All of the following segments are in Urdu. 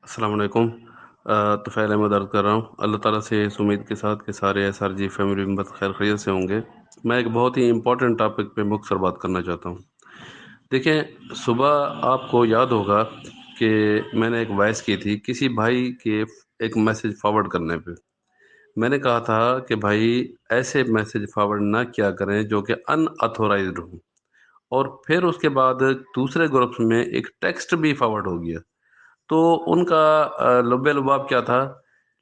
السلام علیکم۔ طفیل احمد عرض کر رہا ہوں اللہ تعالیٰ سے اس امید کے ساتھ کہ سارے S R G family member خیر خیریت سے ہوں گے۔ میں ایک بہت ہی امپورٹنٹ ٹاپک پہ مختصر بات کرنا چاہتا ہوں۔ دیکھیں، صبح آپ کو یاد ہوگا کہ میں نے ایک وائس کی تھی کسی بھائی کے ایک میسج فارورڈ کرنے پہ۔ میں نے کہا تھا کہ بھائی ایسے میسج فارورڈ نہ کیا کریں جو کہ ان اتھورائزڈ ہوں، اور پھر اس کے بعد دوسرے گروپس میں ایک ٹیکسٹ بھی فارورڈ ہو گیا۔ تو ان کا لب لباب کیا تھا؟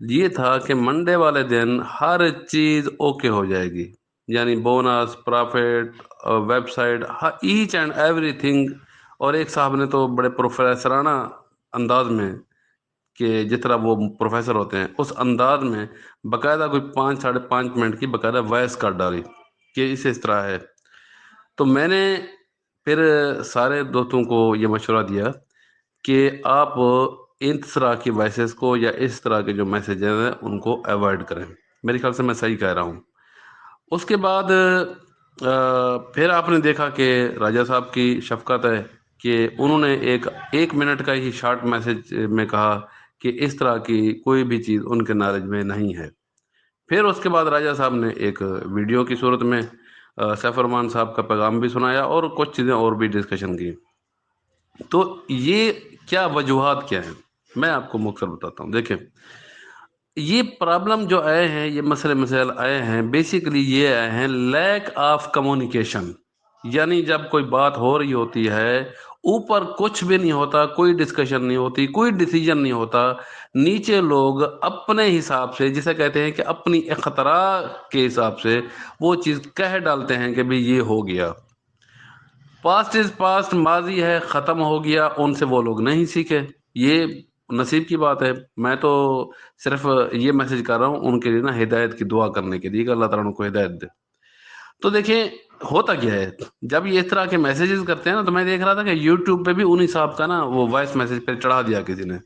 یہ تھا کہ منڈے والے دن ہر چیز اوکے ہو جائے گی، یعنی bonus, profit, website, each and everything. اور ایک صاحب نے تو بڑے پروفیسرانہ انداز میں، کہ جس طرح وہ پروفیسر ہوتے ہیں اس انداز میں، باقاعدہ کوئی 5 سے 5.5 منٹ کی باقاعدہ وائس کاٹ ڈالی کہ اس طرح ہے۔ تو میں نے پھر سارے دوستوں کو یہ مشورہ دیا کہ آپ اس طرح کی وائسز کو یا اس طرح کے جو میسیجز ہیں ان کو ایوائڈ کریں۔ میرے خیال سے میں صحیح کہہ رہا ہوں۔ اس کے بعد پھر آپ نے دیکھا کہ راجہ صاحب کی شفقت ہے کہ انہوں نے ایک منٹ کا ہی شارٹ میسج میں کہا کہ اس طرح کی کوئی بھی چیز ان کے نالج میں نہیں ہے۔ پھر اس کے بعد راجہ صاحب نے ایک ویڈیو کی صورت میں سیف الرحمان صاحب کا پیغام بھی سنایا اور کچھ چیزیں اور بھی ڈسکشن کی۔ تو یہ کیا وجوہات کیا ہیں، میں آپ کو مختصر بتاتا ہوں۔ دیکھیں، یہ پرابلم جو آئے ہیں، یہ مسائل آئے ہیں، بیسیکلی یہ آئے ہیں لیک آف کمیونیکیشن۔ یعنی جب کوئی بات ہو رہی ہوتی ہے، اوپر کچھ بھی نہیں ہوتا، کوئی ڈسکشن نہیں ہوتی، کوئی ڈیسیجن نہیں ہوتا، نیچے لوگ اپنے حساب سے، جسے کہتے ہیں کہ اپنی اختراع کے حساب سے وہ چیز کہہ ڈالتے ہیں کہ بھی یہ ہو گیا۔ پاسٹ از پاسٹ، ماضی ہے، ختم ہو گیا، ان سے وہ لوگ نہیں سیکھے۔ یہ نصیب کی بات ہے۔ میں تو صرف یہ میسج کر رہا ہوں ان کے لیے نا، ہدایت کی دعا کرنے کے لیے کہ اللہ تعالیٰ ان کو ہدایت دے۔ تو دیکھیں ہوتا کیا ہے، جب یہ اس طرح کے میسیجز کرتے ہیں نا، تو میں دیکھ رہا تھا کہ یوٹیوب پہ بھی انہی صاحب کا نا وہ وائس میسج پہ چڑھا دیا کسی نے۔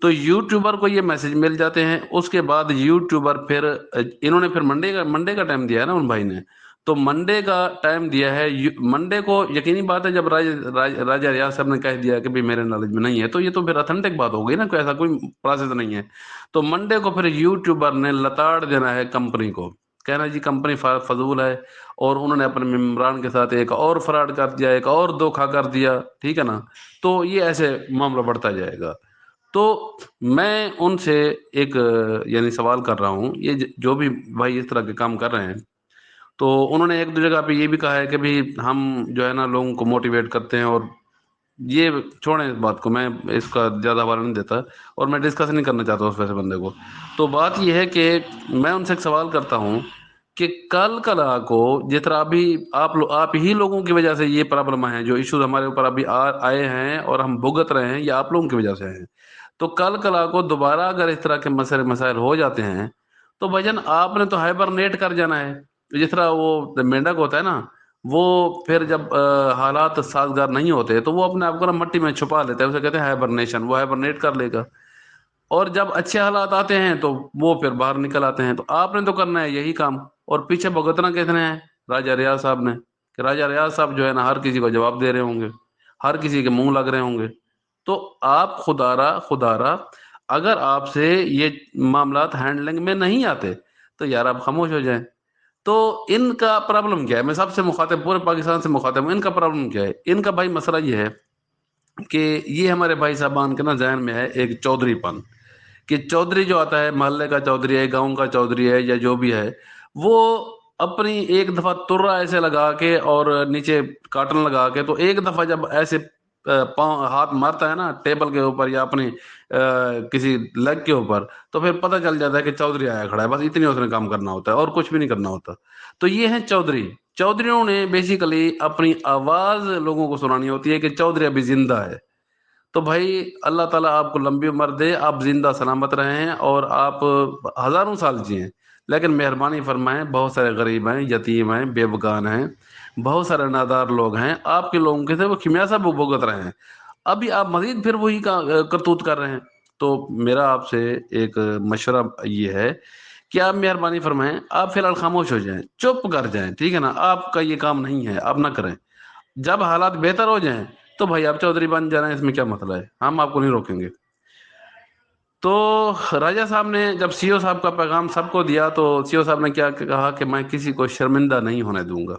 تو یوٹیوبر کو یہ میسج مل جاتے ہیں، اس کے بعد یوٹیوبر پھر انہوں نے پھر منڈے کا ٹائم دیا ہے نا ان بھائی نے، تو منڈے کا ٹائم دیا ہے۔ منڈے کو یقینی بات ہے جب راجہ ریاض صاحب نے کہہ دیا کہ بھی میرے نالج میں نہیں ہے، تو یہ تو پھر اتھینٹک بات ہو گئی نا، کوئی ایسا کوئی پروسیس نہیں ہے۔ تو منڈے کو پھر یوٹیوبر نے لتاڑ دینا ہے کمپنی کو، کہنا جی کمپنی فضول ہے، اور انہوں نے اپنے ممبران کے ساتھ ایک اور فراڈ کر دیا، ایک اور دھوکہ کر دیا، ٹھیک ہے نا۔ تو یہ ایسے معاملہ بڑھتا جائے گا۔ تو میں ان سے ایک یعنی سوال کر رہا ہوں، یہ جو بھی بھائی اس طرح کے کام کر رہے ہیں، تو انہوں نے ایک دو جگہ پہ یہ بھی کہا ہے کہ بھی ہم جو ہے نا لوگوں کو موٹیویٹ کرتے ہیں، اور یہ چھوڑیں اس بات کو، میں اس کا زیادہ حوالہ نہیں دیتا، اور میں ڈسکس نہیں کرنا چاہتا اس ویسے بندے کو۔ تو بات یہ ہے کہ میں ان سے ایک سوال کرتا ہوں کہ کل کلا کو جس طرح ابھی آپ ہی لوگوں کی وجہ سے یہ پرابلم ہیں، جو ایشوز ہمارے اوپر ابھی آئے ہیں اور ہم بھگت رہے ہیں، یہ آپ لوگوں کی وجہ سے ہیں۔ تو کل کلا کو دوبارہ اگر اس طرح کے مسائل ہو جاتے ہیں، تو بھجن آپ نے تو ہائبرنیٹ کر جانا ہے۔ جس طرح وہ مینڈک ہوتا ہے نا، وہ پھر جب حالات سازگار نہیں ہوتے تو وہ اپنے آپ کو نا مٹی میں چھپا لیتا ہے، اسے کہتے ہیں ہائبرنیشن، وہ ہائبرنیٹ کر لے گا۔ اور جب اچھے حالات آتے ہیں تو وہ پھر باہر نکل آتے ہیں۔ تو آپ نے تو کرنا ہے یہی کام، اور پیچھے بھگتنا کتنے ہیں؟ راجہ ریاض صاحب نے، کہ راجہ ریاض صاحب جو ہے نا ہر کسی کو جواب دے رہے ہوں گے، ہر کسی کے منہ لگ رہے ہوں گے۔ تو آپ خدا را اگر آپ سے یہ معاملات ہینڈلنگ میں نہیں آتے تو یار آپ خاموش ہو جائیں۔ تو ان کا پرابلم کیا ہے؟ میں سب سے مخاطب، پورے پاکستان سے مخاطب ہوں، ان کا پرابلم کیا ہے؟ ان کا بھائی مسئلہ یہ ہے کہ یہ ہمارے بھائی صاحبان کے نا ذہن میں ہے ایک چودھری پن، کہ چودھری جو آتا ہے، محلے کا چودھری ہے، گاؤں کا چودھری ہے، یا جو بھی ہے، وہ اپنی ایک دفعہ ترا ایسے لگا کے اور نیچے کاٹن لگا کے، تو ایک دفعہ جب ایسے پاؤں ہاتھ مارتا ہے نا ٹیبل کے اوپر یا اپنی کسی لیگ کے اوپر، تو پھر پتہ چل جاتا ہے کہ چودھری آیا کھڑا ہے، بس اتنی اس نے کام کرنا ہوتا ہے اور کچھ بھی نہیں کرنا ہوتا۔ تو یہ ہیں چودھری۔ چودھریوں نے بیسیکلی اپنی آواز لوگوں کو سنانی ہوتی ہے کہ چودھری ابھی زندہ ہے۔ تو بھائی اللہ تعالیٰ آپ کو لمبی عمر دے، آپ زندہ سلامت رہیں اور آپ ہزاروں سال جئیں، لیکن مہربانی فرمائیں، بہت سارے غریب ہیں، یتیم ہیں، بے بکان ہیں، بہت سارے نادار لوگ ہیں، آپ کے لوگوں کے سے وہ خمیازہ بھگت رہے ہیں، ابھی آپ مزید پھر وہی کا کرتوت کر رہے ہیں۔ تو میرا آپ سے ایک مشورہ یہ ہے کہ آپ مہربانی فرمائیں، آپ فی الحال خاموش ہو جائیں، چپ کر جائیں، ٹھیک ہے نا، آپ کا یہ کام نہیں ہے، آپ نہ کریں۔ جب حالات بہتر ہو جائیں تو بھائی آپ چودھری بن جانا ہے، اس میں کیا مسئلہ ہے، ہم آپ کو نہیں روکیں گے۔ تو راجہ صاحب نے جب سی او صاحب کا پیغام سب کو دیا تو سی او صاحب نے کیا کہا کہ میں کسی کو شرمندہ نہیں ہونے دوں گا.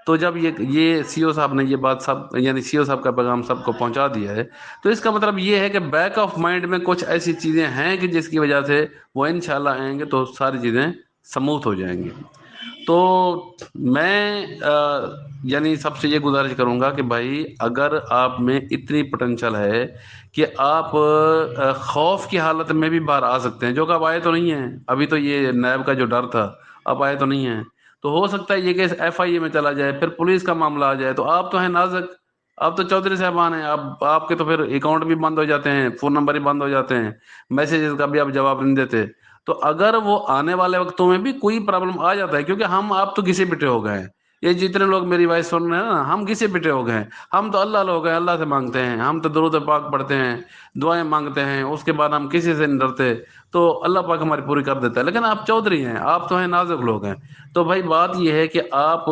تو جب یہ سی او صاحب نے یہ بات سب یعنی سی او صاحب کا پیغام سب کو پہنچا دیا ہے تو اس کا مطلب یہ ہے کہ بیک آف مائنڈ میں کچھ ایسی چیزیں ہیں کہ جس کی وجہ سے وہ انشاءاللہ آئیں گے تو ساری چیزیں سموتھ ہو جائیں گی. تو میں یعنی سب سے یہ گزارش کروں گا کہ بھائی اگر آپ میں اتنی پوٹینشل ہے کہ آپ خوف کی حالت میں بھی باہر آ سکتے ہیں، جو کہ اب آئے تو نہیں ہیں، ابھی تو یہ نیب کا جو ڈر تھا اب آئے تو نہیں ہیں، تو ہو سکتا ہے یہ کیس ایف آئی اے میں چلا جائے، پھر پولیس کا معاملہ آ جائے، تو آپ تو ہیں نازک، آپ تو چودھری صاحبان ہیں، اب آپ کے تو پھر اکاؤنٹ بھی بند ہو جاتے ہیں، فون نمبر بھی بند ہو جاتے ہیں، میسیجز کا بھی آپ جواب نہیں دیتے. تو اگر وہ آنے والے وقتوں میں بھی کوئی پرابلم آ جاتا ہے، کیونکہ ہم آپ تو گھسے پٹے ہو گئے ہیں، یہ جتنے لوگ میری وائس سن رہے ہیں نا ہم گھسے پٹے ہو گئے ہیں، ہم تو اللہ لوگ ہیں، اللہ سے مانگتے ہیں، ہم تو درود پاک پڑھتے ہیں، دعائیں مانگتے ہیں، اس کے بعد ہم کسی سے نہیں ڈرتے، تو اللہ پاک ہماری پوری کر دیتا ہے. لیکن آپ چودھری ہیں، آپ تو ہیں نازک لوگ ہیں. تو بھائی بات یہ ہے کہ آپ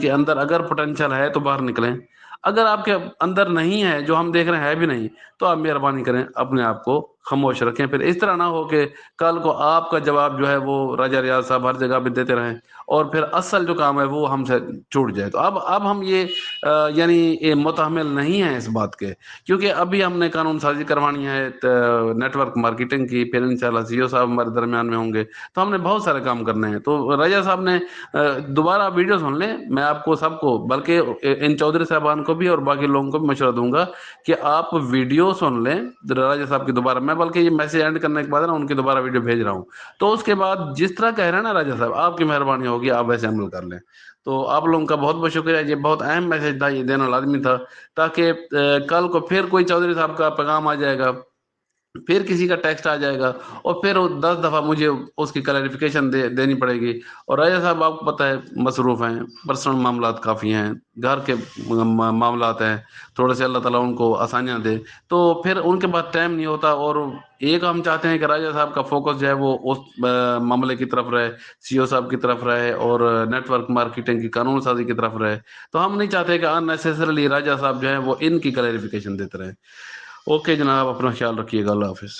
کے اندر اگر پوٹینشل ہے تو باہر نکلیں، اگر آپ کے اندر نہیں ہے، جو ہم دیکھ رہے ہیں ہے بھی نہیں، تو آپ مہربانی کریں اپنے آپ کو خاموش رکھیں. پھر اس طرح نہ ہو کہ کل کو آپ کا جواب جو ہے وہ راجہ ریاض صاحب ہر جگہ پہ دیتے رہیں اور پھر اصل جو کام ہے وہ ہم سے چھوٹ جائے. تو اب ہم یہ یعنی یہ متحمل نہیں ہیں اس بات کے، کیونکہ ابھی ہم نے قانون سازی کروانی ہے نیٹ ورک مارکیٹنگ کی، پھر انشاءاللہ سی او صاحب ہمارے درمیان میں ہوں گے، تو ہم نے بہت سارے کام کرنے ہیں. تو راجہ صاحب نے دوبارہ ویڈیو سن لیں، میں آپ کو سب کو بلکہ ان چودھری صاحبان کو بھی اور باقی لوگوں کو بھی مشورہ دوں گا کہ آپ ویڈیو سن لیں راجہ صاحب کی دوبارہ. میں بلکہ یہ میسج اینڈ کرنے کے بعد نا ان کی دوبارہ ویڈیو بھیج رہا ہوں، تو اس کے بعد جس طرح کہہ رہے ہیں نا راجہ صاحب آپ کی مہربانی ہوگی آپ ویسے عمل کر لیں. تو آپ لوگوں کا بہت بہت شکریہ، یہ بہت اہم میسج تھا، یہ دینا لازمی تھا، تاکہ کل کو پھر کوئی چودھری صاحب کا پیغام آ جائے گا، پھر کسی کا ٹیکسٹ آ جائے گا اور پھر وہ 10 دفعہ مجھے اس کی کلیریفیکیشن دینی پڑے گی. اور راجہ صاحب آپ کو پتہ ہے مصروف ہیں، پرسنل معاملات کافی ہیں، گھر کے معاملات ہیں، تھوڑے سے اللہ تعالیٰ ان کو آسانیاں دے، تو پھر ان کے پاس ٹائم نہیں ہوتا. اور ایک ہم چاہتے ہیں کہ راجہ صاحب کا فوکس جو ہے وہ اس معاملے کی طرف رہے، سی او صاحب کی طرف رہے اور نیٹ ورک مارکیٹنگ کی قانون سازی کی طرف رہے. تو ہم نہیں چاہتے کہ ان نیسیسریلی راجہ صاحب جو ہیں وہ ان کی کلیریفیکیشن دیتے رہیں. اوکے جناب، اپنا خیال رکھیے گا، اللہ حافظ.